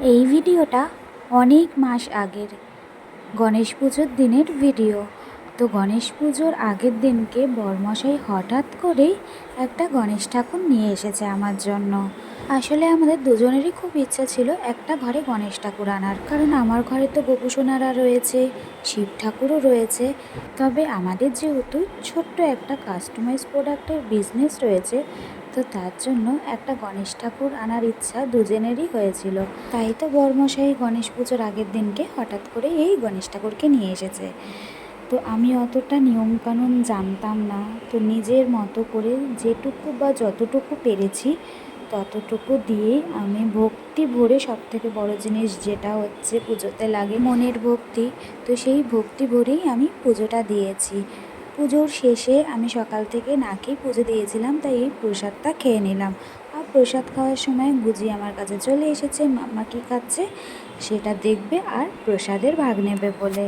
এই ভিডিওটা অনেক মাস আগের গণেশ পুজোর দিনের ভিডিও। তো গণেশ পুজোর আগের দিনকে বরমশাই হঠাৎ করেই একটা গণেশ ঠাকুর নিয়ে এসেছে আমার জন্য। আসলে আমাদের দুজনেরই খুব ইচ্ছা ছিল একটা ঘরে গণেশ ঠাকুর আনার, কারণ আমার ঘরে তো গোপুসোনারা রয়েছে, শিব ঠাকুরও রয়েছে। তবে আমাদের যেহেতু ছোট্ট একটা কাস্টমাইজ প্রোডাক্টের বিজনেস রয়েছে, তো তার জন্য একটা গণেশ ঠাকুর আনার ইচ্ছা দুজনেরই হয়েছিল। তাই তো বরমশাই গণেশ পুজোর আগের দিনকে হঠাৎ করে এই গণেশ ঠাকুরকে নিয়ে এসেছে। তো আমি অতটা নিয়মকানুন জানতাম না, তো নিজের মতো করে যেটুকু বা যতটুকু পেরেছি ততটুকু দিয়েই আমি ভক্তি ভরে, সবথেকে বড় জিনিস যেটা হচ্ছে পুজোতে লাগে মনের ভক্তি, তো সেই ভক্তি ভরেই আমি পুজোটা দিয়েছি। পুজোর শেষে আমি সকাল থেকে না খেয়ে পুজো দিয়েছিলাম, তাই এই প্রসাদটা খেয়ে নিলাম। আর প্রসাদ খাওয়ার সময় গুজি আমার কাছে চলে এসেছে, মাম্মা কী খাচ্ছে সেটা দেখবে আর প্রসাদের ভাগ নেবে বলে।